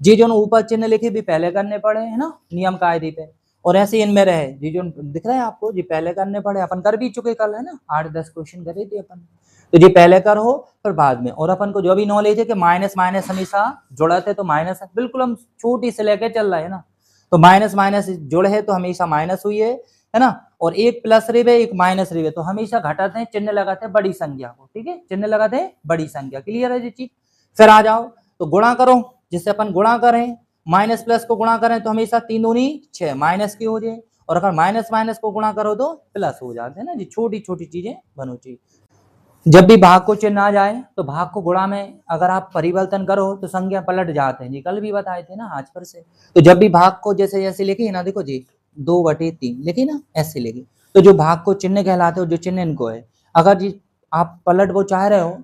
जी जो ऊपर चिन्ह लिखे भी पहले करने पड़े है ना नियम कायदे पे, और ऐसे इनमें रहे जी जो दिख रहा है आपको जी पहले करने पड़े, अपन कर भी चुके कल है ना 8-10 क्वेश्चन करे थे अपन, तो जी पहले कर हो फिर बाद में। और अपन को जो भी नॉलेज है कि माइनस माइनस हमेशा जुड़ा थे तो माइनस बिल्कुल हम छोटी से लेके चल रहे हैं ना, तो माइनस माइनस जुड़े है तो हमेशा माइनस हुई है ना, और एक प्लस रिवे एक माइनस रिवे तो हमेशा घटाते हैं, चिन्ह लगाते हैं बड़ी संख्या को, ठीक है चिन्ह लगाते हैं बड़ी संख्या, क्लियर है जी चीज। फिर आ जाओ तो गुणा करो, जिससे अपन गुणा करें माइनस प्लस को गुणा करें तो हमेशा 3 दूनी 6 माइनस की हो जाए, और अगर माइनस माइनस को गुणा करो तो प्लस हो जाते हैं ना जी, छोटी छोटी चीजें बनो चाहिए। जब भी भाग को चिन्ह आ जाए तो भाग को गुणा में अगर आप परिवर्तन करो तो संख्या पलट जाते हैं जी, कल भी बताए थे ना आज पर से। तो जब भी भाग को जैसे जैसे लिखी है ना, देखो जी 2/3 लिखी ना ऐसे लिखी, तो जो भाग को चिन्ह कहलाते हो जो चिन्ह इनको है, अगर जी आप पलट वो चाह रहे हो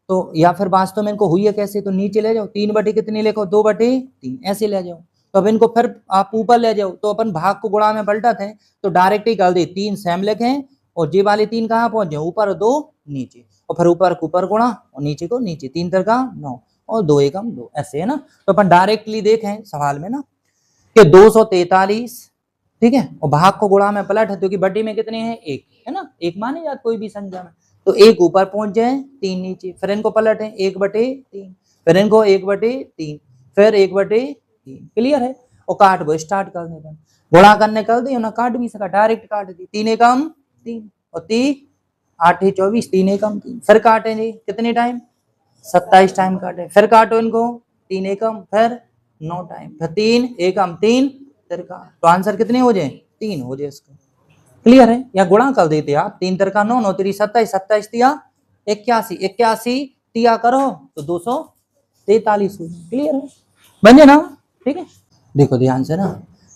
तो या फिर वास्तव में इनको हुई है कैसे, तो नीचे ले जाओ 3/, कितनी लिखो 2/3 ऐसे ले जाओ, तो अब इनको फिर आप ऊपर ले जाओ, तो अपन भाग को गुणा में पलटा थे तो डायरेक्ट ही कर दी 3 सेम लिखे, और जे वाली 3 कहाँ पहुंच जाए ऊपर 2 नीचे, और फिर ऊपर को ऊपर गुणा और नीचे को नीचे, 3 3 9 और 2 एकम 2 ऐसे है ना। तो अपन डायरेक्टली देखें सवाल में ना कि 243, ठीक है, और भाग को गुणा में पलट है क्योंकि बटी में कितने हैं एक है ना, एक माने जात कोई भी संख्या में, तो एक ऊपर पहुंच जाए 3 नीचे, फिर इनको पलट है 1/3, फिर इनको 1/3, फिर 1/3, क्लियर है। और काट वो स्टार्ट कर देगा, गुणा करने कर दी ना, काट भी सका डायरेक्ट काट दी, 3 एकम 3 और 3 8 24, 3 एकम 3, फिर काटे जी कितने टाइम 27 टाइम काटे, फिर काटो इनको 3 एकम फिर 9 टाइम, फिर 3 एकम 3 फिर काट, तो आंसर कितने हो जाए 3 हो जाए इसका, क्लियर है। या गुणा कर देते आप 3 3 9 9 3 27 27 तिया 81 81 तिया करो तो 243 हो जाए, क्लियर है बन जाए ना, ठीक है। देखो ध्यान से ना,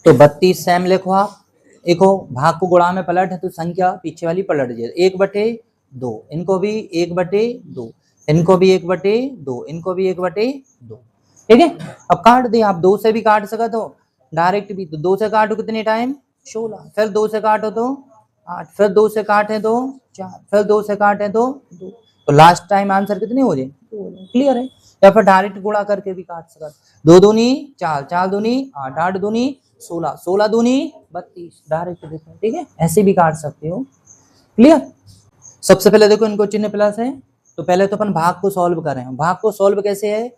तो 32 सेम लिखो आप, देखो भाग को गुणा में पलट है तो संख्या पीछे वाली पलट जाए, 1/2 इनको भी 1/2, इनको भी 1/2, इनको भी 1/2, ठीक है। अब काट दे आप, 2 से भी काट सका तो डायरेक्ट भी, तो 2 से काटो कितने टाइम 16, फिर 2 से काटो तो 8, फिर 2 से काटे तो 4, फिर 2 से काटे तो 2, तो लास्ट टाइम आंसर कितने हो जाए, क्लियर है। या फिर डायरेक्ट गुणा करके भी काट सकते, 2 दूनी 4, 4 दूनी 8, 8 दूनी 16, 16 दूनी 32, डायरेक्ट देखो, ठीक है ऐसे भी काट सकते हो, क्लियर। सबसे पहले देखो इनको चिन्ह प्लस है, तो पहले तो अपन भाग को सॉल्व करें, भाग को सॉल्व कैसे है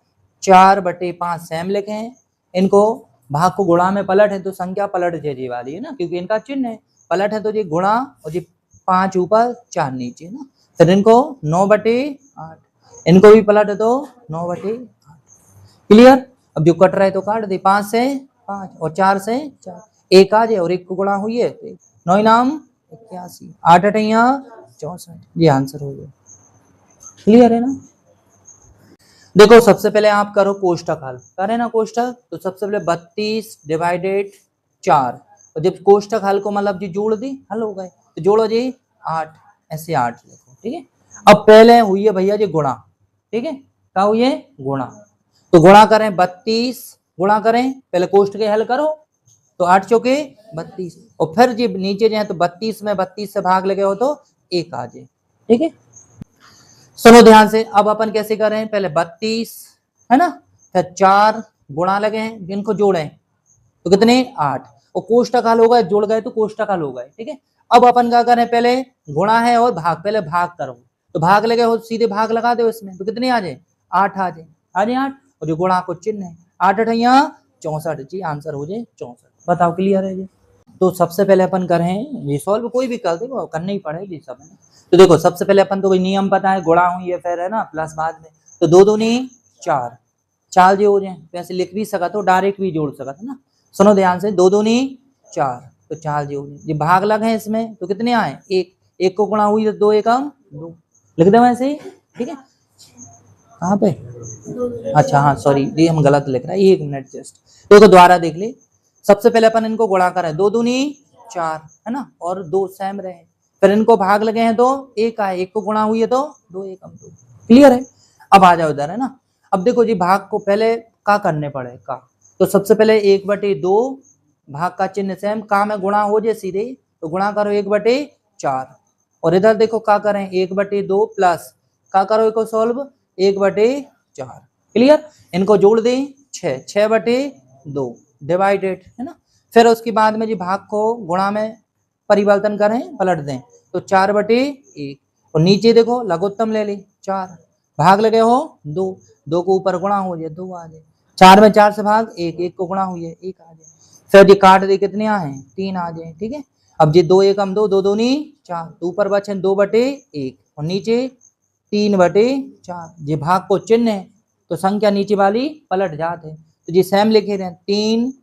4/5 सेम लिखे हैं, इनको भाग को गुणा में पलट है तो संख्या पलट जाए वाली है ना, क्योंकि इनका चिन्ह है, पलट है तो ये गुणा और ये 5 ऊपर 4 नीचे ना, फिर इनको 9/8, इनको भी पलट है तो 9/8, क्लियर। अब जो कट रहा है तो काट दे, 5 से 5 और 4 से 4, एक आ जाए और एक को गुणा हुई है 9 नाम 81, 8 8 64, ये आंसर हो गया, क्लियर है ना। देखो सबसे पहले आप करो कोष्टक हल, करें ना कोष्टक, तो सबसे पहले 32/4, और जब कोष्टक हल को मतलब जी जोड़ दी हल हो गए, तो जोड़ो जी 8, ऐसे 8 लिखो, ठीक है। अब पहले हुई है भैया जी गुणा, ठीक है, क्या हुई है गुणा, तो गुणा करें 32, गुणा करें पहले कोष्टक के हल करो, तो 8 चौके 32, और फिर जी नीचे जाए तो 32 में 32 से भाग लगे हो तो 1 आ जाए, ठीक है। सुनो ध्यान से, अब अपन कैसे करें, पहले 32 है ना, फिर 4 गुणा लगे हैं जिनको जोड़े तो कितने 8, और कोष्टक हल हो गए, जुड़ गए तो कोष्टक हल हो गए, ठीक है। अब अपन क्या करें, पहले गुणा है और भाग, पहले भाग करो, तो भाग लगे हो सीधे भाग लगा दो इसमें, तो कितने आ जाए 8 आ जाए, 8, और जो गुणा को चिन्ह है 8 8 64 जी, आंसर हो जाए 64, बताओ क्लियर है जी। तो सबसे पहले अपन करें ये सॉल्व, कोई भी कर दे वो करना ही पड़ेगी सब है। तो देखो सबसे पहले अपन तो नियम पता है, गुणा हुई है फिर है ना प्लस बाद में, तो 2 दूनी 4, 4 जो हो जाए, वैसे लिख भी सका तो डायरेक्ट भी जोड़ सका था ना। सुनो ध्यान से, 2 दूनी 4, तो 4 जो हो जाए, ये भाग लग है इसमें तो कितने आए 1, 1 को गुणा हुई तो 2 एकम 2, लिख दे वैसे ही, ठीक है। कहाँ पे, अच्छा हाँ सॉरी ये हम गलत लिख रहे हैं, 1 मिनट जस्ट, तो दोबारा देख ले। सबसे पहले अपन इनको गुणा करें, 2 दूनी 4 है ना, और 2 सेम रहे, फिर इनको भाग लगे हैं तो 1 आए, 1 को गुणा हुई है तो 2 एकम 2, क्लियर है। अब आ जाओ इधर है ना, अब देखो जी भाग को पहले का करने पड़े का, तो सबसे पहले 1/2 भाग का चिन्ह सेम, का में गुणा हो जाए सीधे, तो गुणा करो 1/4, और इधर देखो का करें 1/2 प्लस का करो, इको सॉल्व 1/4, क्लियर। इनको जोड़ दें 6, 6/2 डिवाइडेड, है ना। फिर उसके बाद में जी भाग को गुणा में परिवर्तन करें, पलट दें, तो 4/1 और नीचे देखो लघुत्तम ले ली 4, भाग लगे हो 2, 2 को ऊपर गुणा हो जाए 2 आ जाए, 4 में 4 से भाग 1, 1 को गुणा हुई 1 आ जाए। फिर ये काट दे, कितने आए 3 आ जाए, ठीक है। अब ये 2 एकम 2, 2 दूनी 4, तो ऊपर बचे 2/1 और नीचे 3/4। ये भाग को चिन्ह है तो संख्या नीचे वाली पलट जाते, तो जी सेम लिखे रहे 3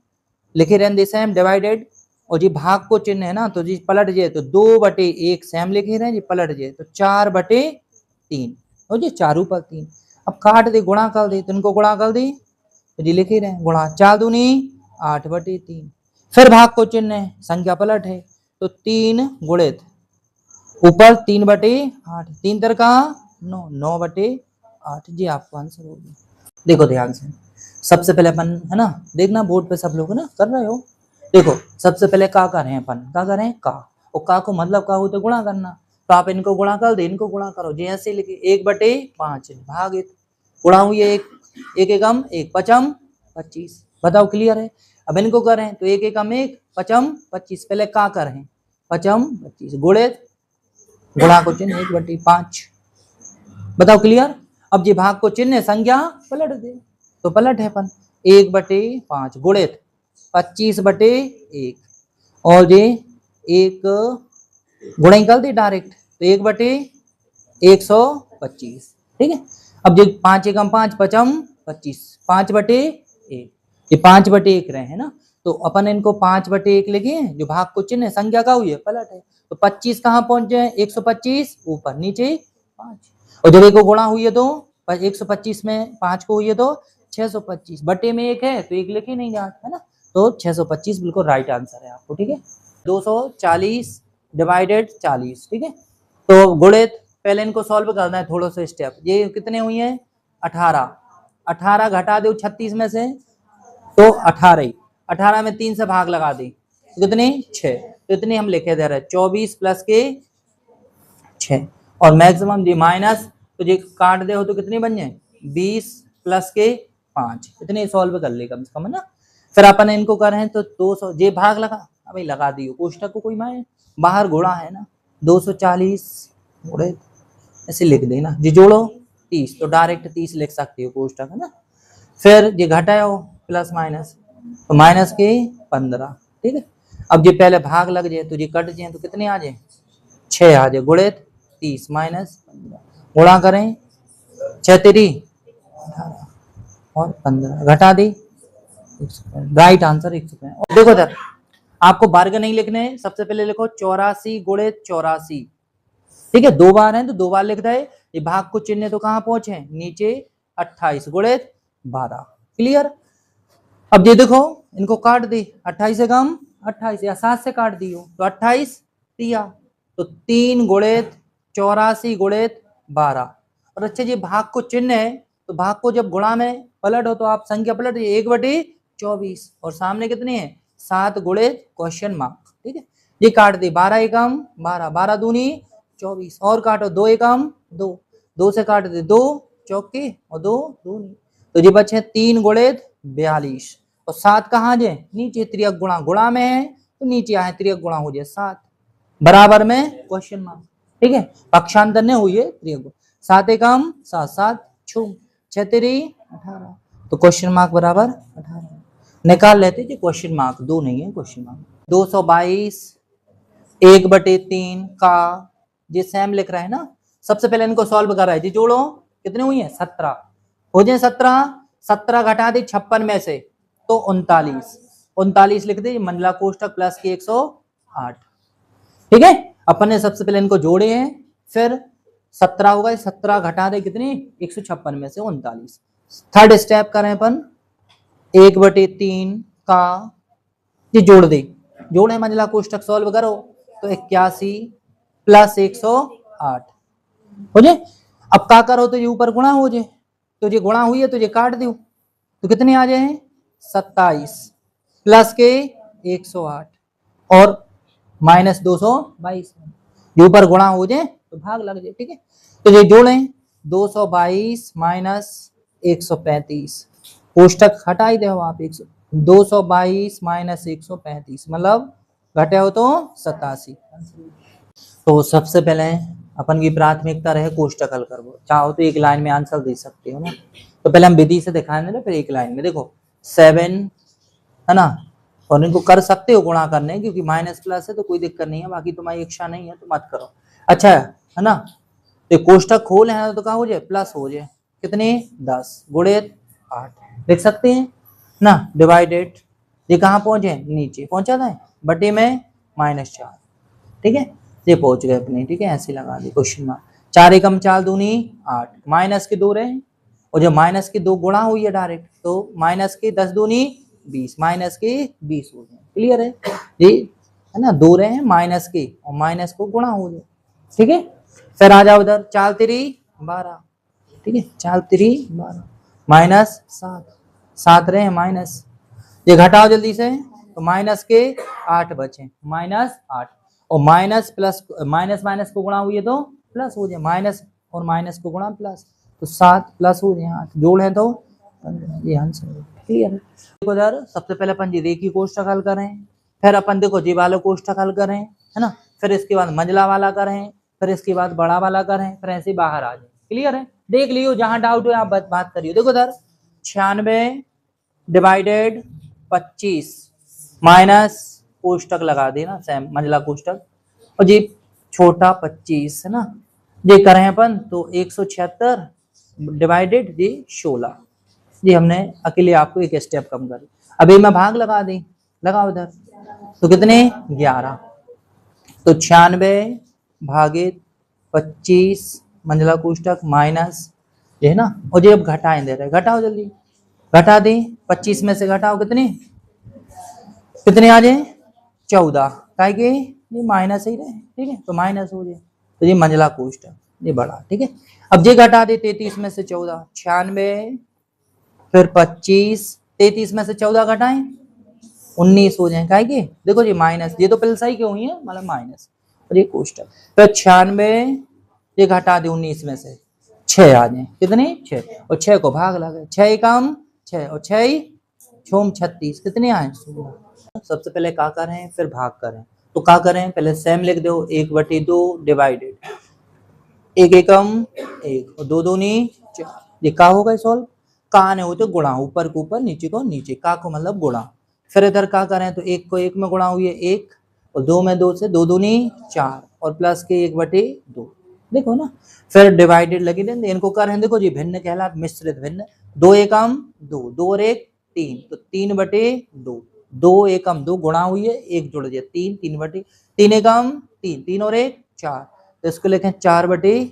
लिखे रहते सेम डिवाइडेड, और जी भाग को चिन्ह है ना तो जी पलट जाए तो 2/1 सेम लिखे रहे जी पलट जाए तो 4/3 और जी 4 ऊपर 3। अब काट दे गुणा कर दे, तो इनको गुणा कर दी तो जी लिखे रहे गुणा 4 दूनी 8/3। फिर भाग को चिन्ह है, संख्या पलट है तो 3 गुणित ऊपर 3/8, 3 तरका 9, 9/8 जी आपको आंसर हो गया। देखो ध्यान से, सबसे पहले अपन है ना, देखना बोर्ड पे सब लोग है ना कर रहे हो। देखो सबसे पहले का करें अपन, का करें का, और का को मतलब का हो तो गुणा करना, तो आप इनको गुणा कर दे, इनको गुणा करो जैसे लिखे 1/5 भाग गुणा हुई है 1 एकम 1 पचम 25। बताओ क्लियर है। अब इनको करें तो 1 एकम 1 पचम 25, पहले का करें पचम 25 गुणित गुणा को चिन्ह 1/5। बताओ क्लियर। अब ये भाग को चिन्ह संख्या पलट दे, तो पलट है अपन 1/5 गुणित 25/1 और ये एक गुणा कर दी डायरेक्ट तो 1/125, ठीक है। अब ये 5 एकम 5 पचम 25, 5/1 ये 5/1 रहे है ना, तो अपन इनको 5/1 लिखे, जो भाग को चिन्ह संख्या का हुई है पलट है, तो 25 कहाँ पहुंच जाए 125 ऊपर नीचे 5, और जब एक गुणा हुई है तो 125 में 5 को हुई है तो 625 बटे में 1 है तो 1 लिखे नहीं जाता है ना, तो 625 बिल्कुल राइट आंसर है आपको, ठीक है। 240 डिवाइडेड 40, ठीक है। तो गुणित पहले इनको सॉल्व करना है थोड़ा सा स्टेप, ये कितने हुई है 18, 18 घटा दो 36 में से तो 18, 18 में 3 से भाग लगा दी कितने 6, तो इतने हम लिखे दे रहे 24 प्लस के 6 और मैक्सिमम जी माइनस, तो ये काट दे हो तो कितनी बन जाए 20 प्लस के 5, इतने सॉल्व कर ले कम से कम है ना। फिर अपन इनको करें तो 200 जे भाग लगा अभी लगा दियो, कोष्टक को कोई माए बाहर घोड़ा है ना, 240 घोड़े ऐसे लिख देना, जी जोड़ो 30 तो डायरेक्ट 30 लिख सकते हो कोष्टक है ना। फिर ये घटाओ प्लस माइनस तो माइनस के 15, ठीक है। अब ये पहले भाग लग जाए तो ये कट जाए तो कितने आ जाए 6 आ जाए गुणित 30 माइनस 15, गुणा करें 6 तेरी 18 और 15 घटा दी, राइट आंसर 165। देखो सर आपको वर्ग नहीं लिखने, सबसे पहले लिखो 84 गुणित 84, ठीक है। 2 बार है तो 2 बार लिख दे, ये भाग को चिन्ह तो कहाँ पहुंचे नीचे 28 गुणित 12, क्लियर। अब ये देखो इनको काट दी 28 से कम 28 या 7 से काट दियो तो 28 दिया, तो 3 गुणित 84 गुणित 12, और अच्छा जी भाग को चिन्ह है तो भाग को जब गुणा में पलट हो तो आप संख्या पलट 1/24 और सामने कितने हैं 7 गुणित क्वेश्चन मार्क, ठीक है। ये काट दी 12 एकम 12, 12 दूनी 24 और काटो 2 एकम 2, 2 से काट दे 2 चौके और 2 दूनी, तो ये बचे 3 गुणित 42 और 7 कहाँ जाए नीचे, त्रियक गुणा गुणा में है तो नीचे आए त्रियक गुणा हो जाए 7 बराबर में क्वेश्चन मार्क, ठीक है। पक्षांतर ने हुई है त्रियक गुण, 7 एकम 7, 7 6 तेरी 18, तो क्वेश्चन मार्क बराबर 18 निकाल लेते जी, क्वेश्चन मार्क 2 नहीं है क्वेश्चन मार्क। 222 1/3 का ये सेम लिख रहा है ना, सबसे पहले इनको सॉल्व कर रहा है जी, जोड़ो कितने हुई है 17 हो जाए 17, 17 घटा दे 56 में से तो 39, 39 लिख दे मंडला कोष्टक प्लस के 108, ठीक है। अपन ने सबसे पहले इनको जोड़े हैं, फिर 17 होगा 17 घटा दे कितनी 156 में से 39। थर्ड स्टेप करें अपन 1/3 का ये जोड़ दे, जोड़े मंडला कोष्टक सॉल्व करो तो 81 प्लस 108 हो जाए। अब का करो तो ये ऊपर गुणा हो जाए, तो ये गुणा हुई है तो ये काट दो तो कितने आ जाए 27 प्लस के 108 और माइनस 222, ये ऊपर गुणा हो जाए तो भाग लग जाए, ठीक है। तो ये जोड़ें 222 माइनस 135 कोष्टक हटा ही दो आप। 222 माइनस 135 मतलब घटे हो तो 87। तो सबसे पहले अपन की प्राथमिकता रहे कोष्टक हल करवो, चाहो तो एक लाइन में आंसर दे सकते हो ना। तो पहले हम विधि से दिखाएंगे ना, फिर एक लाइन में देखो 7 है ना, और इनको कर सकते हो गुणा करने, क्योंकि माइनस प्लस है तो कोई दिक्कत नहीं है, बाकी तुम्हारी इच्छा नहीं है तो मत करो। अच्छा है ना, तो कोष्टक खोल है तो क्या हो जाए, प्लस हो जाए, कितने 10 गुणित 8 लिख सकते हैं ना, डिवाइडेड, ये कहाँ पहुंचे, नीचे पहुंचा था बटे में -4, ठीक है, ये पहुंच गए अपने, ठीक है, ऐसे लगा दी क्वेश्चन मार्क। 4 एकम 4 दूनी 8, माइनस के 2 रहे, और जब माइनस के 2 गुणा हुई है डायरेक्ट, तो माइनस के 10 दूनी 20, माइनस के 20 हो जाए, क्लियर है जी, है ना, 2 रहे हैं माइनस के, और माइनस को गुणा हो जाए, ठीक है। फिर आ जाओ उधर, 4 3 12, ठीक है, 4 3 12 माइनस 7, 7 रहे हैं माइनस, ये घटाओ जल्दी से, तो माइनस के 8 बचे, -8, और माइनस प्लस माइनस माइनस को गुणा हुई है तो प्लस हो जाए, माइनस और माइनस को गुणा प्लस, तो 7 प्लस हो जाए 8, जोड़ है तो 15, ये आंसर है, क्लियर है। देखो इधर सबसे पहले अपन जी रेखी कोष्टक हल करें, फिर अपन देखो जी वाले कोष्टक हल करें, है ना, फिर इसके बाद मंझला वाला करें, फिर इसके बाद बड़ा वाला करें, फिर ऐसे बाहर आ जाए, क्लियर है। देख लियो, जहां डाउट हो आप बात करियो। देखो इधर 96 डिवाइडेड 25 माइनस कोष्टक लगा देना सेम मंझला कोष्टक, और जी छोटा 25 है ना, ये करें अपन तो 176 डिवाइडेड जी 16, जी हमने अकेले आपको एक स्टेप कम कर, अभी मैं भाग लगा दी, लगाओ इधर, तो कितने 11, तो 96 भागित 25 मंझला कोष्टक माइनस, ये है ना, और ये अब घटाएं दे रहे, घटाओ जल्दी, घटा दें, 25 में से घटाओ, कितने कितने आ जाए 14, क्या के ये माइनस ही रहे, ठीक है, तो माइनस हो जाए, तो ये मंझला कोष्टक ये बड़ा, ठीक है। अब ये घटा दे 33 में से 14, 96 फिर 25, 33 में से 14 घटाएं 19 हो जाए, क्या के देखो जी माइनस, ये तो पहले सही क्यों हुई है, मतलब माइनस, और ये कोष्टक, फिर 96 ये घटा दे 19 में से 6 आ जाए, कितने 6, और 6 को भाग लगे, 6 एकम 6 और 6 छोम 36, कितने आए 16। सबसे पहले का करें फिर भाग करें, तो का करें, पहले सेम लिख दो, 1/2 डिवाइडेड, 1 एकम 1 और 2 दूनी 4, ये का होगा सॉल्व, का ने हो तो गुणा, ऊपर को ऊपर नीचे को नीचे, का को मतलब गुणा, फिर इधर का करें तो 1 को 1 में गुणा हुई है 1, और 2 में 2 से 2 दूनी 4, और प्लस के 1/2, देखो ना, फिर डिवाइडेड लगी देंगे, इनको करें देखो जी भिन्न कहलात मिश्रित भिन्न, 2 एकम 2, 2 और 1 3, तो 3/2, 2 एकम 2 गुणा हुई है 1 जुड़ जाए 3, 3 एकम 3, 3 और 1 4, तो इसको लिखें 4/3,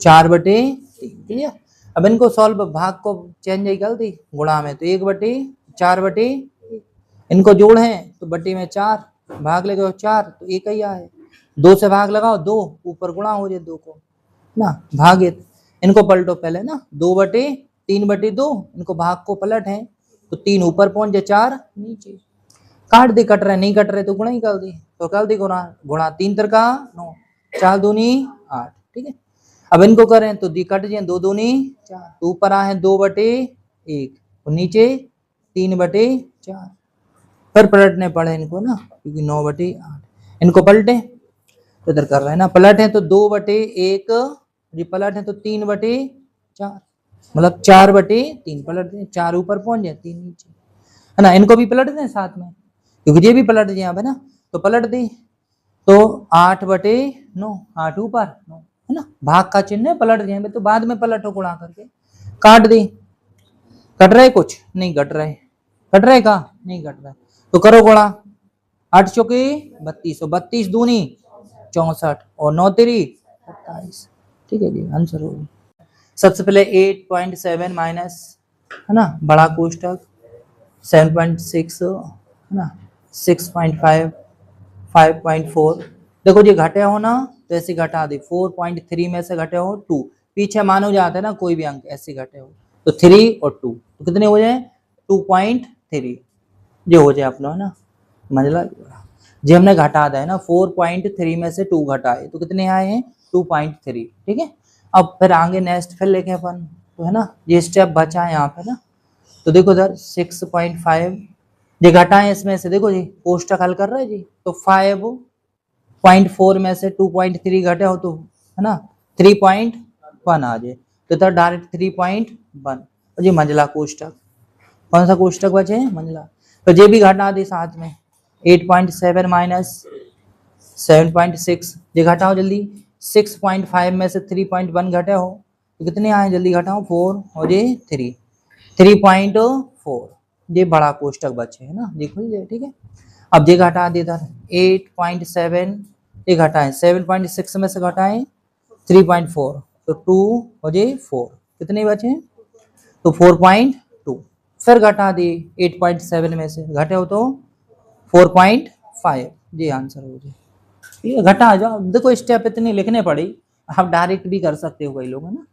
4/3, क्लियर। अब इनको सॉल्व, भाग को चेंज ही कर दी गुणा में, तो 1/4, इनको जोड़ है तो बटे में 4, भाग लगे 4 तो एक ही आए, 2 से भाग लगाओ 2, ऊपर गुणा हो जाए 2 को ना, भागित, इनको पलटो पहले ना, 2/3/2, इनको भाग को पलट है तो 3 ऊपर पहुंच जाए 4 नीचे, काट दे, कट रहे नहीं कट रहे तो गुणा ही कर दी, तो कर दी गुणा, गुणा 3 3 9, 4 दूनी 8, ठीक है। अब इनको करें तो दी कट जाए, 2 दूनी 4, तो ऊपर आए 2/1 और नीचे 3/4, फिर पलटने पड़े इनको ना, क्योंकि 9/8, इनको पलटे तो इधर कर रहे हैं ना, पलट है तो 2/1, जी पलट है तो 3/4, मतलब 4/3 पलट दें, 4 ऊपर पहुंच जाए 3 नीचे, है ना, इनको भी पलट दें साथ में, क्योंकि ये भी पलट जाए अब, है ना, तो पलट दी, तो 8/9, 8 ऊपर 9, है ना, भाग का चिन्ह है, पलट जाए तो बाद में पलटो गुणा करके, काट दी, कट रहे कुछ नहीं, कट रहे, कट रहे का नहीं कट रहा, तो करो गुणा, 8 चौके 32, 32 दूनी 64, और 9 तेरी 27, ठीक है जी, आंसर हो गया। सबसे पहले 8.7 माइनस, है ना, बड़ा कोष्टक 7.6, है ना, 6.5, 5.4, देखो जी घटे हो ना तो ऐसे घटा दे, 4.3 में से घटे हो 2, पीछे मानो जाते हैं ना कोई भी अंक, ऐसे घटे हो तो 3 और 2, तो कितने हो जाए 2.3, जो हो जाए अपना, है ना, मंझला जी हमने घटा दिया है ना, 4.3 में से 2 घटाए तो कितने आए हैं 2.3, ठीक है। अब फिर आगे नेक्स्ट फिर लेके अपन, तो है ना, ये स्टेप बचा है यहाँ पे ना, तो देखो इधर 6.5 ये घटाएं इसमें से, देखो जी कोष्टक हल कर रहे हैं जी, तो 5.4 में से 2.3 घटे हो तो है ना 3.1 आ जाए, तो इधर डायरेक्ट 3.1 और ये मंझला कोष्टक, कौन सा कोष्टक बचे हैं मंझला, तो ये भी घटा दे साथ में 8.7 माइनस 7.6 ये घटाओ जल्दी, 6.5 में से 3.1 घटे हो तो कितने आए जल्दी घटाओ 4 और ये 3.4 ये बड़ा कोष्टक बचे है ना, देखो ये ठीक है। अब ये घटा दे इधर 8.7 ये घटाएं 7.6 में से घटाएं 3.4 तो 2 और ये 4 कितने बचे हैं तो 4.2, फिर घटा दे 8.7 में से घटे हो तो 4.5 ये आंसर हो जाए। ठीक है, घटा जाओ, देखो स्टेप इतने लिखने पड़ी, आप डायरेक्ट भी कर सकते हो कई लोग है ना।